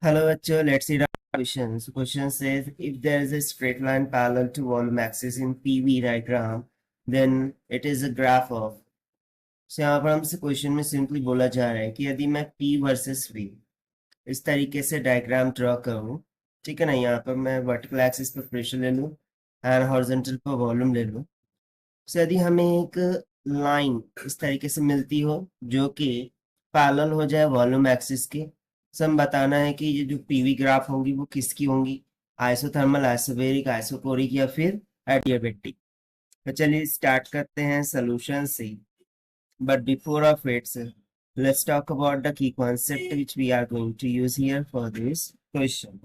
Hello, bachcho. Let's see the question. So question says if there is a straight line parallel to volume axis in PV diagram, then it is a graph of. So यहाँ पर हमसे question में simply बोला जा रहा है कि यदि मैं P वर्सेस V इस तरीके से डायग्राम ड्रॉ करूँ, ठीक है ना, यहाँ पर मैं वर्टिकल एक्सिस पर प्रेशर ले लूँ एंड हॉरिजॉन्टल पर वॉल्यूम ले लूँ। तो यदि हमें एक लाइन इस तरीके से मिलती हो जो कि पैरेलल हो जाए वॉल्यूम एक्सिस के, तो हम बताना है कि ये जो पीवी ग्राफ होंगी वो किसकी होंगी, आइसोथर्मल, आइसोबेरिक, आइसोकोरिक या फिर एडियाबेटिक। तो चलिए स्टार्ट करते हैं सोल्यूशन से, but before of its let's talk about the key concept which we are going to use here for this question.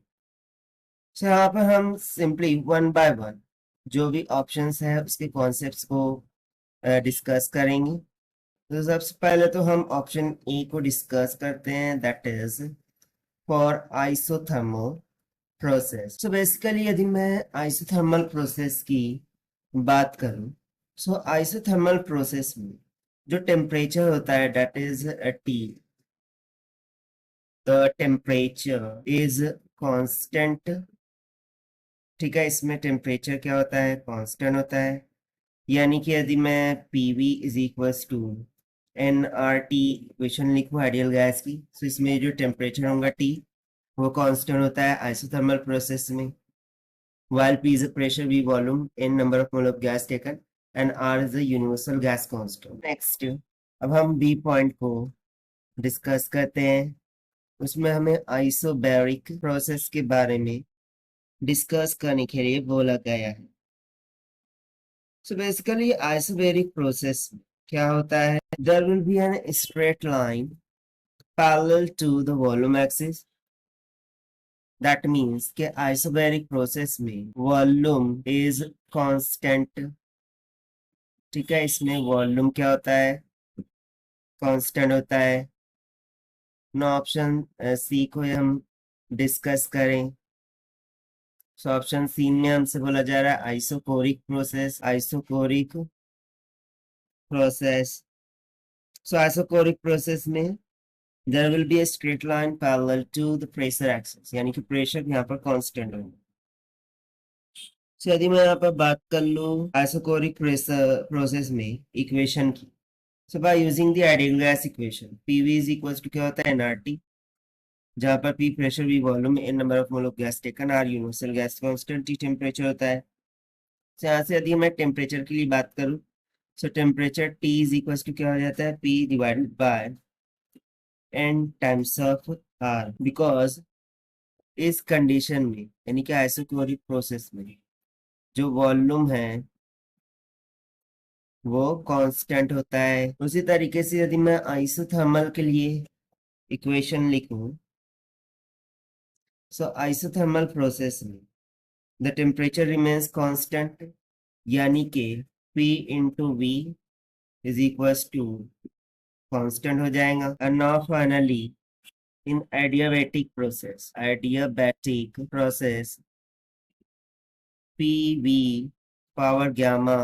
तो यहाँ पर हम सिंपली वन बाय वन जो भी ऑप्शंस है उसके कॉन्सेप्ट्स को डिस्कस करेंगे। तो सबसे पहले तो हम ऑप्शन ए को डिस्कस करते हैं, that is for isothermal process. So basically यदि मैं आइसोथर्मल प्रोसेस की बात करूं, सो आइसोथर्मल प्रोसेस में जो टेम्परेचर होता है that is T, the temperature is constant. ठीक है, इसमें टेम्परेचर क्या होता है, कांस्टेंट होता है। यानी कि यदि मैं PV is equals to N R T equation लिखूँ आइडियल गैस की, तो इसमें जो टेम्परेचर होगा टी वो कांस्टेंट होता है आइसोथर्मल प्रोसेस में, while P is a pressure, V volume, N number of mole of gas taken, and R is the universal gas constant. Next, अब हम B पॉइंट को डिस्कस करते हैं। उसमें हमें आइसोबैरिक प्रोसेस के बारे में डिस्कस करने के लिए बोला गया है। So basically isobaric process क्या होता है, there will be an straight line parallel to the volume axis. That means कि isobaric process में volume is constant। ठीक है, इसमें volume क्या होता है, constant होता है। नो ऑप्शन सी को हम डिस्कस करें। सो ऑप्शन सी में हमसे बोला जा रहा है isochoric process, isochoric process. So isochoric process में there will be a straight line parallel to the pressure axis, यानी कि प्रेशर यहाँ पर कांस्टेंट होगा। सो यदि मैं यहाँ पर बात कर लूँ आइसोकोरिक प्रेशर प्रोसेस में इक्वेशन की, so by using the ideal gas equation PV is equals to क्या होता है, एनआरटी, जहाँ पर P pressure, V volume, N number of mole of gas taken, R universal gas constant, T temperature होता है। तो यहाँ से यदि मैं टेम्परेचर के लिए बात करूँ, so temperature T is equal to क्या हो जाता है, P divided by N times of R, because इस कंडीशन में यानी कि आइसोक्लोरिक प्रोसेस में जो वॉल्यूम है वो कांस्टेंट होता है। उसी तरीके से यदि मैं आइसोथर्मल के लिए इक्वेशन लिखूं, सो आइसोथर्मल प्रोसेस में द टेम्परेचर रिमेन्स कांस्टेंट, यानी कि P into V is equals to constant हो जाएगा। और now finally in adiabatic process PV power gamma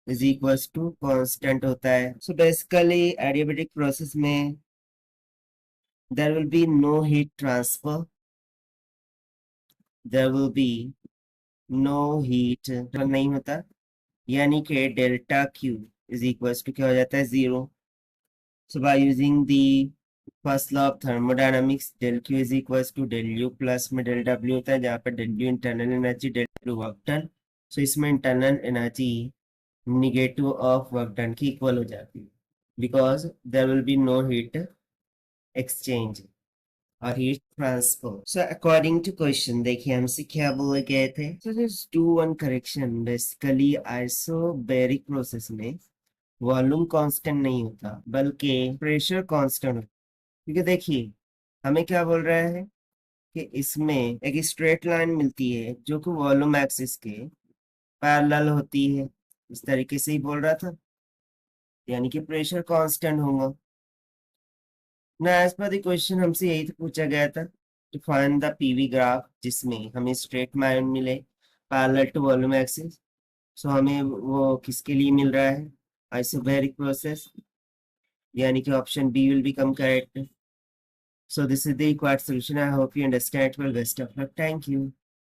is equals to constant होता है। सो बेसिकली एडियाबैटिक प्रोसेस में there will be no heat transfer, there will be no heat नहीं होता, यानी कि delta Q is equal to क्या हो जाता है, zero. So by using the first law of thermodynamics, del Q is equal to del U plus में del W होता है, जहाँ पर del U internal energy, del W work done. So इसमें internal energy negative of work done की equal हो जाती है, because there will be no heat exchange और heat transfer. So according to question देखिए हमसे क्या बोले गए थे। So just do one correction, basically isobaric process में वॉल्यूम कांस्टेंट नहीं होता बल्कि प्रेशर कांस्टेंट होता है। क्योंकि देखिए हमें क्या बोल रहा है कि इसमें एक स्ट्रेट लाइन मिलती है जो कि वॉल्यूम एक्सिस के पैरेलल होती है, इस तरीके से ही बोल रहा था, यानी कि प्रेशर कांस्टेंट होगा ना। एज पर द क्वेश्चन हमसे यही तो पूछा गया था, to find the PV graph जिसमें हमें स्ट्रेट लाइन मिले parallel to volume axis. So हमें वो किसके लिए मिल रहा है, आइसोबैरिक प्रोसेस, यानी कि option B will become correct. So this is the required solution. I hope you understand it well. Best of luck. Thank you.